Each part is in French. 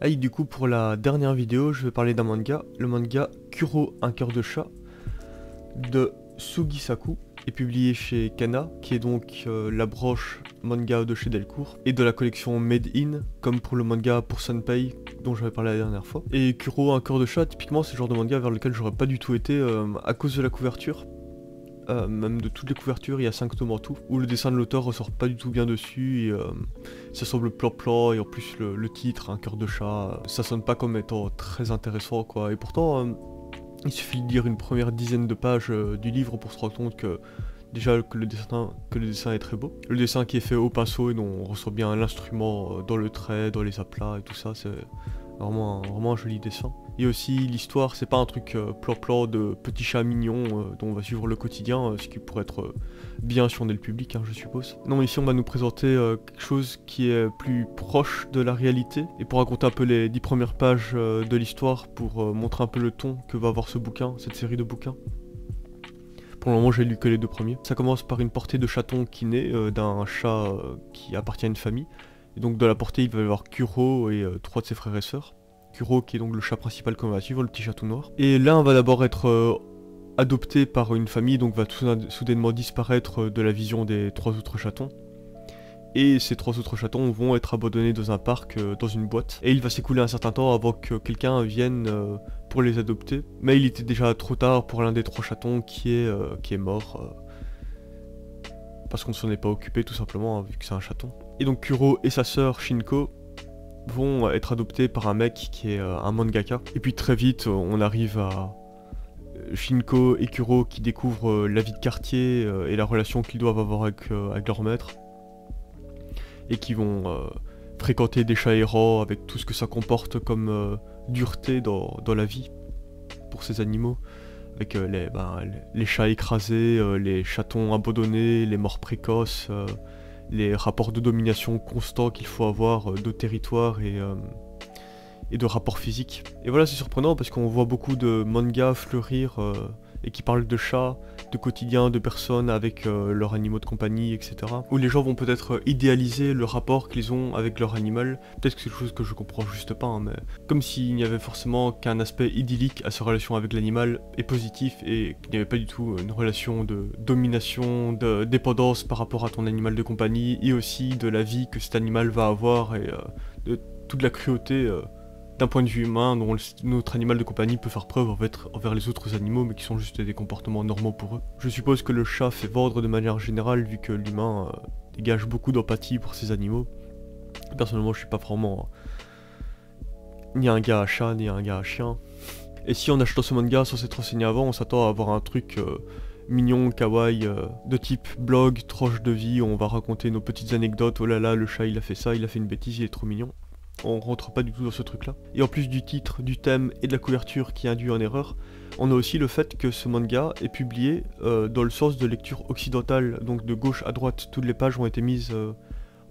Et du coup pour la dernière vidéo je vais parler d'un manga, le manga Kuro un cœur de chat de Sugisaku, est publié chez Kana, qui est donc la branche manga de chez Delcourt, et de la collection Made In, comme pour le manga pour Sanpei dont j'avais parlé la dernière fois. Et Kuro un cœur de chat, typiquement c'est le genre de manga vers lequel j'aurais pas du tout été à cause de la couverture. Même de toutes les couvertures, il y a 5 tomes en tout, où le dessin de l'auteur ressort pas du tout bien dessus, et ça semble plan-plan, et en plus le titre, un cœur de chat, ça sonne pas comme étant très intéressant quoi, et pourtant il suffit de lire une première dizaine de pages du livre pour se rendre compte que déjà que le dessin est très beau. Le dessin qui est fait au pinceau et dont on ressent bien l'instrument dans le trait, dans les aplats et tout ça, c'est vraiment un joli dessin. Et aussi l'histoire, c'est pas un truc plan-plan de petits chats mignons dont on va suivre le quotidien, ce qui pourrait être bien si on est le public, hein, je suppose. Non, ici on va nous présenter quelque chose qui est plus proche de la réalité, et pour raconter un peu les 10 premières pages de l'histoire, pour montrer un peu le ton que va avoir ce bouquin, cette série de bouquins. Pour le moment j'ai lu que les 2 premiers. Ça commence par une portée de chaton qui naît d'un chat qui appartient à une famille. Et donc dans la portée il va y avoir Kuro et 3 de ses frères et sœurs. Kuro qui est donc le chat principal qu'on va suivre, le petit chat tout noir. Et l'un va d'abord être adopté par une famille, donc va tout soudainement disparaître de la vision des 3 autres chatons. Et ces 3 autres chatons vont être abandonnés dans un parc, dans une boîte. Et il va s'écouler un certain temps avant que quelqu'un vienne pour les adopter. Mais il était déjà trop tard pour l'un des 3 chatons qui est mort. Parce qu'on ne s'en est pas occupé tout simplement, hein, vu que c'est un chaton. Et donc Kuro et sa sœur Shinko vont être adoptés par un mec qui est un mangaka. Et puis très vite on arrive à Shinko et Kuro qui découvrent la vie de quartier et la relation qu'ils doivent avoir avec leur maître. Et qui vont fréquenter des chats errants avec tout ce que ça comporte comme dureté dans la vie pour ces animaux. Avec les chats écrasés, les chatons abandonnés, les morts précoces, les rapports de domination constants qu'il faut avoir de territoire et de rapports physiques. Et voilà, c'est surprenant parce qu'on voit beaucoup de mangas fleurir et qui parlent de chats, de quotidien, de personnes avec leurs animaux de compagnie, etc. Où les gens vont peut-être idéaliser le rapport qu'ils ont avec leur animal. Peut-être que c'est quelque chose que je comprends juste pas, hein, mais comme s'il n'y avait forcément qu'un aspect idyllique à sa relation avec l'animal et positif, et qu'il n'y avait pas du tout une relation de domination, de dépendance par rapport à ton animal de compagnie, et aussi de la vie que cet animal va avoir, et de toute la cruauté d'un point de vue humain dont notre animal de compagnie peut faire preuve envers les autres animaux, mais qui sont juste des comportements normaux pour eux. Je suppose que le chat fait vendre de manière générale, vu que l'humain dégage beaucoup d'empathie pour ses animaux. Personnellement je suis pas vraiment ni un gars à chat ni un gars à chien. Et si en achetant ce manga sans s'être renseigné avant, on s'attend à avoir un truc mignon, kawaii, de type blog, tranche de vie, où on va raconter nos petites anecdotes, oh là là le chat il a fait ça, il a fait une bêtise, il est trop mignon. On rentre pas du tout dans ce truc là. Et en plus du titre, du thème et de la couverture qui induit en erreur, on a aussi le fait que ce manga est publié dans le sens de lecture occidentale, donc de gauche à droite, toutes les pages ont été mises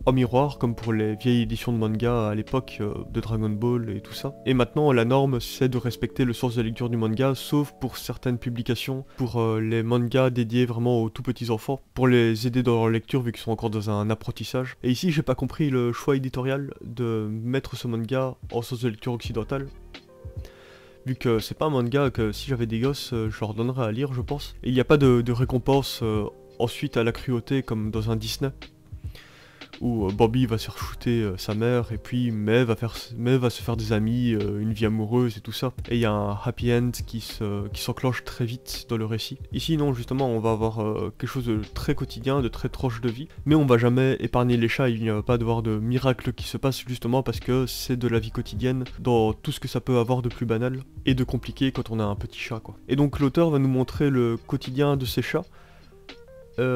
en miroir, comme pour les vieilles éditions de manga à l'époque de Dragon Ball et tout ça. Et maintenant la norme c'est de respecter le sens de lecture du manga, sauf pour certaines publications, pour les mangas dédiés vraiment aux tout petits enfants, pour les aider dans leur lecture vu qu'ils sont encore dans un apprentissage. Et ici j'ai pas compris le choix éditorial de mettre ce manga en sens de lecture occidentale, vu que c'est pas un manga que si j'avais des gosses je leur donnerais à lire je pense. Et il n'y a pas de récompense ensuite à la cruauté comme dans un Disney, où Bambi va se faire shooter sa mère, et puis Mai va se faire des amis, une vie amoureuse et tout ça. Et il y a un happy end qui s'enclenche très vite dans le récit. Ici non, justement on va avoir quelque chose de très quotidien, de très proche de vie, mais on va jamais épargner les chats, il n'y va pas devoir de miracle qui se passe justement parce que c'est de la vie quotidienne, dans tout ce que ça peut avoir de plus banal et de compliqué quand on a un petit chat quoi. Et donc l'auteur va nous montrer le quotidien de ces chats.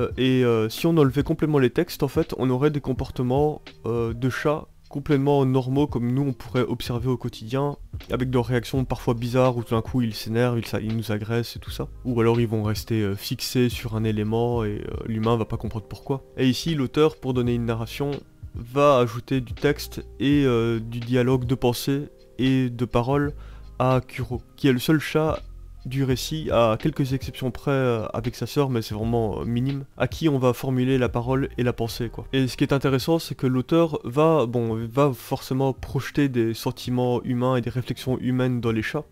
Si on enlevait complètement les textes, en fait, on aurait des comportements de chats complètement normaux comme nous on pourrait observer au quotidien, avec des réactions parfois bizarres où tout d'un coup ils s'énervent, ils nous agressent et tout ça. Ou alors ils vont rester fixés sur un élément et l'humain va pas comprendre pourquoi. Et ici l'auteur, pour donner une narration, va ajouter du texte et du dialogue de pensée et de parole à Kuro, qui est le seul chat du récit, à quelques exceptions près avec sa sœur, mais c'est vraiment minime, à qui on va formuler la parole et la pensée, quoi. Et ce qui est intéressant, c'est que l'auteur va forcément projeter des sentiments humains et des réflexions humaines dans les chats,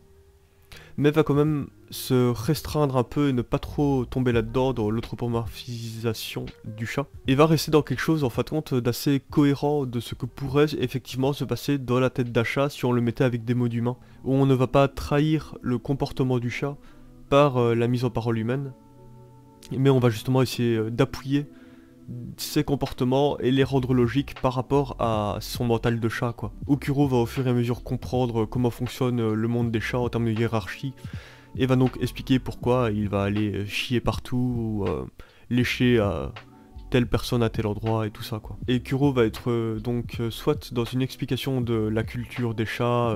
mais va quand même se restreindre un peu et ne pas trop tomber là-dedans dans l'anthropomorphisation du chat, et va rester dans quelque chose en fin de compte d'assez cohérent de ce que pourrait effectivement se passer dans la tête d'un chat si on le mettait avec des mots d'humain, où on ne va pas trahir le comportement du chat par la mise en parole humaine, mais on va justement essayer d'appuyer ses comportements et les rendre logiques par rapport à son mental de chat, quoi. Kuro va au fur et à mesure comprendre comment fonctionne le monde des chats en termes de hiérarchie, et va donc expliquer pourquoi il va aller chier partout, ou lécher à telle personne à tel endroit et tout ça, quoi. Et Kuro va être soit dans une explication de la culture des chats,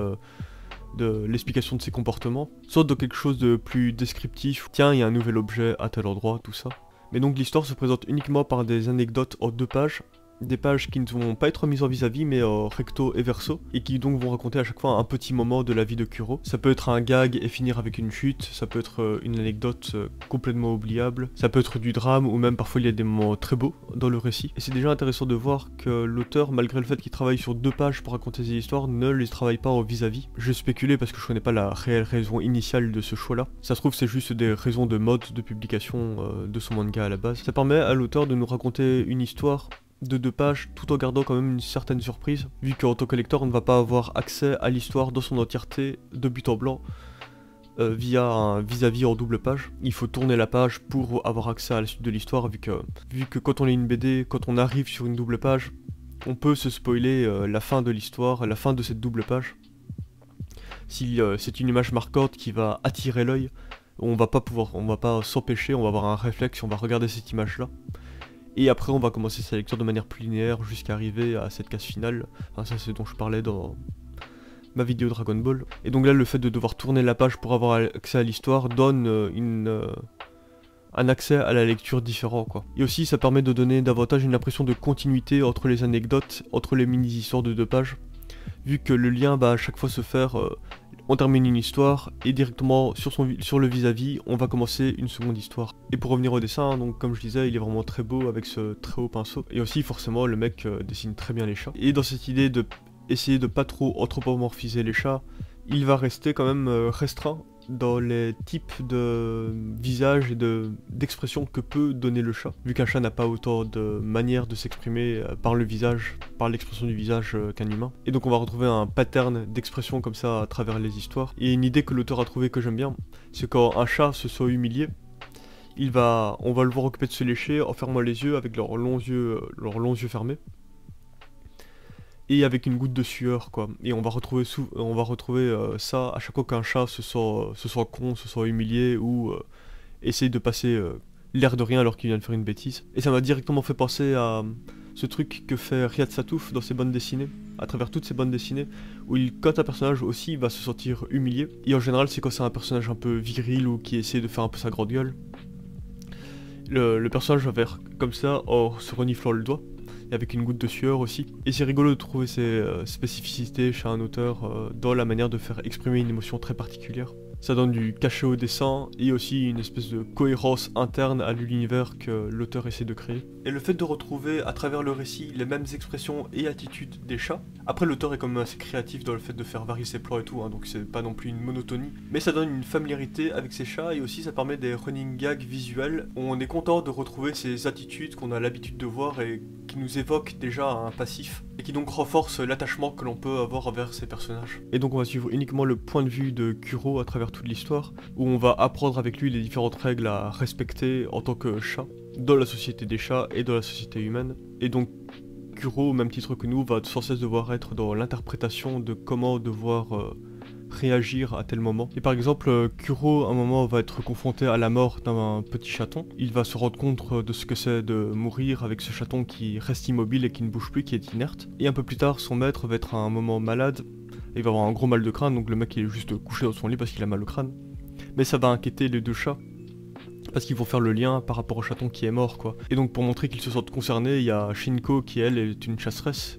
de l'explication de ses comportements, soit dans quelque chose de plus descriptif, tiens il y a un nouvel objet à tel endroit, tout ça. Mais donc l'histoire se présente uniquement par des anecdotes en 2 pages, des pages qui ne vont pas être mises en vis-à-vis mais recto et verso, et qui donc vont raconter à chaque fois un petit moment de la vie de Kuro. Ça peut être un gag et finir avec une chute, ça peut être une anecdote complètement oubliable, ça peut être du drame, ou même parfois il y a des moments très beaux dans le récit. Et c'est déjà intéressant de voir que l'auteur, malgré le fait qu'il travaille sur 2 pages pour raconter ses histoires, ne les travaille pas en vis-à-vis. Je spéculais parce que je connais pas la réelle raison initiale de ce choix-là. Ça se trouve c'est juste des raisons de mode de publication de son manga à la base. Ça permet à l'auteur de nous raconter une histoire de 2 pages tout en gardant quand même une certaine surprise, vu qu'en tant que lecteur on ne va pas avoir accès à l'histoire dans son entièreté de but en blanc via un vis-à-vis en double page. Il faut tourner la page pour avoir accès à la suite de l'histoire, vu que quand on lit une BD, quand on arrive sur une double page, on peut se spoiler la fin de l'histoire, la fin de cette double page. Si c'est une image marquante qui va attirer l'œil, on va pas s'empêcher, on va avoir un réflexe, on va regarder cette image là. Et après on va commencer sa lecture de manière plus linéaire jusqu'à arriver à cette case finale. Enfin ça c'est dont je parlais dans ma vidéo Dragon Ball. Et donc là le fait de devoir tourner la page pour avoir accès à l'histoire donne un accès à la lecture différent, quoi. Et aussi ça permet de donner davantage une impression de continuité entre les anecdotes, entre les mini-histoires de 2 pages. Vu que le lien va à chaque fois se faire, on termine une histoire et directement sur le vis-à-vis, on va commencer une seconde histoire. Et pour revenir au dessin, donc comme je disais, il est vraiment très beau avec ce très haut pinceau. Et aussi forcément le mec dessine très bien les chats. Et dans cette idée de essayer de pas trop anthropomorphiser les chats, il va rester quand même restreint dans les types de visages et d'expressions que peut donner le chat, vu qu'un chat n'a pas autant de manières de s'exprimer par le visage, par l'expression du visage qu'un humain. Et donc on va retrouver un pattern d'expression comme ça à travers les histoires. Et une idée que l'auteur a trouvée que j'aime bien, c'est quand un chat se soit humilié, on va le voir occuper de se lécher en fermant les yeux avec leurs longs yeux fermés. Et avec une goutte de sueur, quoi. Et on va retrouver ça à chaque fois qu'un chat se sent con, se sent humilié, ou essaye de passer l'air de rien alors qu'il vient de faire une bêtise. Et ça m'a directement fait penser à ce truc que fait Riyad Satouf dans ses bandes dessinées, à travers toutes ses bandes dessinées, où quand un personnage aussi va se sentir humilié, et en général c'est quand c'est un personnage un peu viril ou qui essaie de faire un peu sa grande gueule, le personnage va faire comme ça en se reniflant le doigt, et avec une goutte de sueur aussi. Et c'est rigolo de trouver ces spécificités chez un auteur dans la manière de faire exprimer une émotion très particulière. Ça donne du cachet au dessin et aussi une espèce de cohérence interne à l'univers que l'auteur essaie de créer. Et le fait de retrouver à travers le récit les mêmes expressions et attitudes des chats, après l'auteur est quand même assez créatif dans le fait de faire varier ses plans et tout, hein, donc c'est pas non plus une monotonie, mais ça donne une familiarité avec ses chats et aussi ça permet des running gags visuels où on est content de retrouver ces attitudes qu'on a l'habitude de voir et qui nous évoquent déjà un passif, et qui donc renforce l'attachement que l'on peut avoir envers ces personnages. Et donc on va suivre uniquement le point de vue de Kuro à travers toute l'histoire, où on va apprendre avec lui les différentes règles à respecter en tant que chat, dans la société des chats et dans la société humaine. Et donc Kuro, au même titre que nous, va sans cesse devoir être dans l'interprétation de comment devoir réagir à tel moment. Et par exemple, Kuro, à un moment, va être confronté à la mort d'un petit chaton. Il va se rendre compte de ce que c'est de mourir avec ce chaton qui reste immobile et qui ne bouge plus, qui est inerte. Et un peu plus tard, son maître va être à un moment malade. Il va avoir un gros mal de crâne, donc le mec il est juste couché dans son lit parce qu'il a mal au crâne. Mais ça va inquiéter les 2 chats, parce qu'ils vont faire le lien par rapport au chaton qui est mort, quoi. Et donc pour montrer qu'ils se sentent concernés, il y a Shinko qui elle est une chasseresse,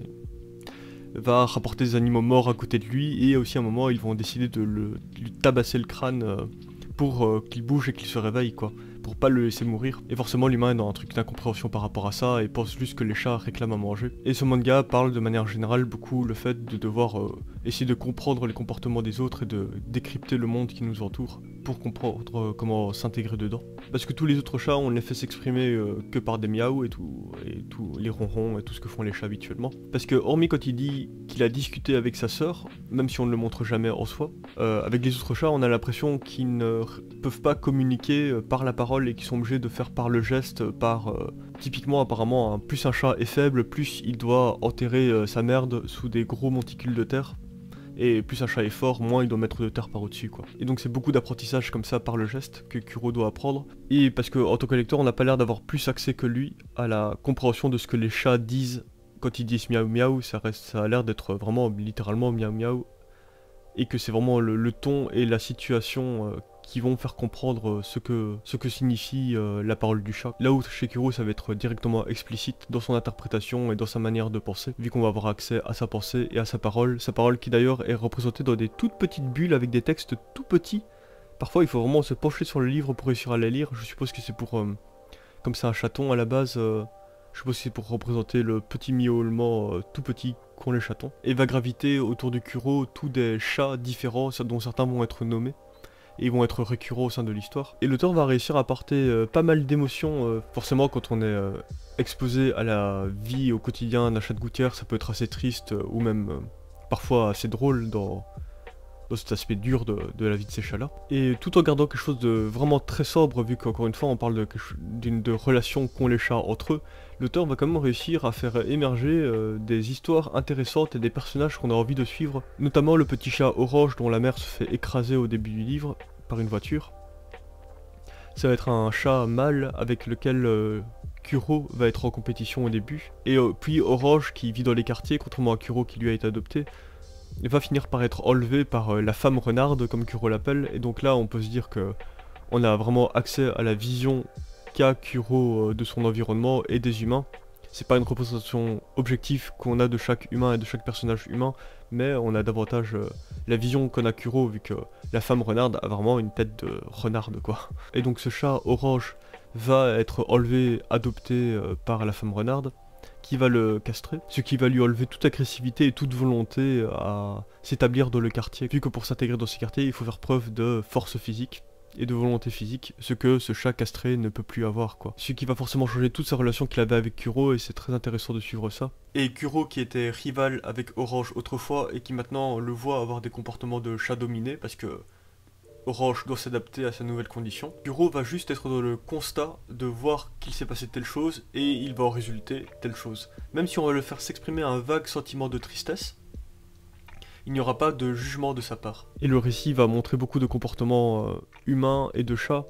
va rapporter des animaux morts à côté de lui, et aussi à un moment ils vont décider de lui tabasser le crâne pour qu'il bouge et qu'il se réveille quoi, pour pas le laisser mourir. Et forcément l'humain est dans un truc d'incompréhension par rapport à ça et pense juste que les chats réclament à manger. Et ce manga parle de manière générale beaucoup le fait de devoir essayer de comprendre les comportements des autres et de décrypter le monde qui nous entoure pour comprendre comment s'intégrer dedans. Parce que tous les autres chats on ne les fait s'exprimer que par des miaou et tous les ronrons et tout ce que font les chats habituellement. Parce que hormis quand il dit qu'il a discuté avec sa sœur, même si on ne le montre jamais en soi, avec les autres chats on a l'impression qu'ils ne peuvent pas communiquer par la parole et qu'ils sont obligés de faire par le geste, typiquement apparemment, plus un chat est faible, plus il doit enterrer sa merde sous des gros monticules de terre. Et plus un chat est fort, moins il doit mettre de terre par au-dessus quoi. Et donc c'est beaucoup d'apprentissage comme ça par le geste que Kuro doit apprendre. Et parce qu'en tant que lecteur on n'a pas l'air d'avoir plus accès que lui à la compréhension de ce que les chats disent quand ils disent miaou miaou, ça a l'air d'être vraiment littéralement miaou miaou. Et que c'est vraiment le ton et la situation qui vont faire comprendre ce que signifie la parole du chat. Là où chez Kuro ça va être directement explicite dans son interprétation et dans sa manière de penser, vu qu'on va avoir accès à sa pensée et à sa parole qui d'ailleurs est représentée dans des toutes petites bulles avec des textes tout petits. Parfois il faut vraiment se pencher sur le livre pour réussir à les lire, je suppose que c'est pour... comme c'est un chaton à la base, je suppose que c'est pour représenter le petit miaulement tout petit qu'ont les chatons. Et va graviter autour de Kuro tous des chats différents dont certains vont être nommés. Et ils vont être récurrents au sein de l'histoire. Et l'auteur va réussir à apporter pas mal d'émotions. Forcément quand on est exposé à la vie au quotidien d'un chat de gouttière, ça peut être assez triste ou même parfois assez drôle dans cet aspect dur de la vie de ces chats-là. Et tout en gardant quelque chose de vraiment très sobre, vu qu'encore une fois on parle de relations qu'ont les chats entre eux, l'auteur va quand même réussir à faire émerger des histoires intéressantes et des personnages qu'on a envie de suivre. Notamment le petit chat orange dont la mère se fait écraser au début du livre par une voiture. Ça va être un chat mâle avec lequel Kuro va être en compétition au début. Et puis Orange qui vit dans les quartiers, contrairement à Kuro qui lui a été adopté, va finir par être enlevé par la femme renarde comme Kuro l'appelle. Et donc là on peut se dire que on a vraiment accès à la vision qu'a Kuro de son environnement et des humains. C'est pas une représentation objective qu'on a de chaque humain et de chaque personnage humain, mais on a davantage la vision qu'on a Kuro, vu que la femme renarde a vraiment une tête de renarde quoi. Et donc ce chat orange va être enlevé, adopté par la femme renarde, qui va le castrer, ce qui va lui enlever toute agressivité et toute volonté à s'établir dans le quartier, vu que pour s'intégrer dans ce quartier il faut faire preuve de force physique et de volonté physique, ce que ce chat castré ne peut plus avoir quoi. Ce qui va forcément changer toute sa relation qu'il avait avec Kuro, et c'est très intéressant de suivre ça. Et Kuro qui était rival avec Orange autrefois et qui maintenant le voit avoir des comportements de chat dominé parce que Orange doit s'adapter à sa nouvelle condition. Kuro va juste être dans le constat de voir qu'il s'est passé telle chose et il va en résulter telle chose. Même si on va le faire s'exprimer un vague sentiment de tristesse, il n'y aura pas de jugement de sa part. Et le récit va montrer beaucoup de comportements humains et de chats,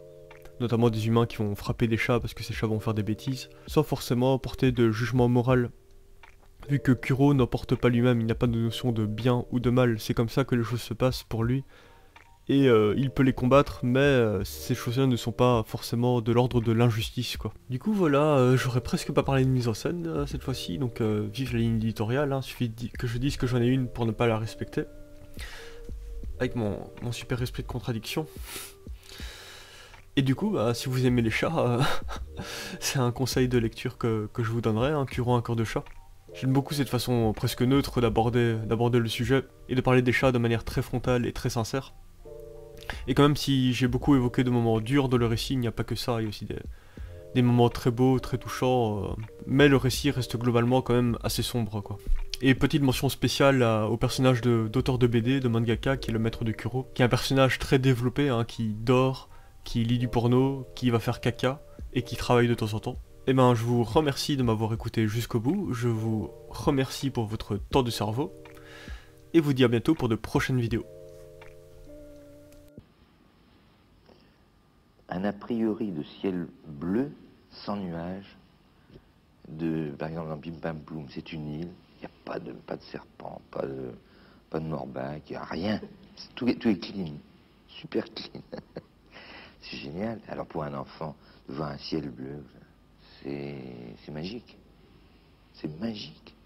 notamment des humains qui vont frapper des chats parce que ces chats vont faire des bêtises, sans forcément porter de jugement moral. Vu que Kuro n'en porte pas lui-même, il n'a pas de notion de bien ou de mal, c'est comme ça que les choses se passent pour lui. Et il peut les combattre, mais ces choses-là ne sont pas forcément de l'ordre de l'injustice quoi. Du coup voilà, j'aurais presque pas parlé de mise en scène cette fois-ci, donc vive la ligne éditoriale, hein, suffit que je dise que j'en ai une pour ne pas la respecter. Avec mon super esprit de contradiction. Et du coup, bah, si vous aimez les chats, c'est un conseil de lecture que je vous donnerai, hein, Kuro un corps de chat. J'aime beaucoup cette façon presque neutre d'aborder le sujet, et de parler des chats de manière très frontale et très sincère. Et quand même si j'ai beaucoup évoqué de moments durs dans le récit, il n'y a pas que ça, il y a aussi des moments très beaux, très touchants, mais le récit reste globalement quand même assez sombre quoi. Et petite mention spéciale au personnage d'auteur de BD, de mangaka, qui est le maître de Kuro, qui est un personnage très développé, hein, qui dort, qui lit du porno, qui va faire caca, et qui travaille de temps en temps. Et ben je vous remercie de m'avoir écouté jusqu'au bout, je vous remercie pour votre temps de cerveau, et vous dis à bientôt pour de prochaines vidéos. Un a priori de ciel bleu, sans nuages, par exemple dans Bim Bam Boum, c'est une île, il n'y a pas de serpent, pas de morbac, il n'y a rien, tout est clean, super clean. C'est génial. Alors pour un enfant, de voir un ciel bleu, c'est magique. C'est magique.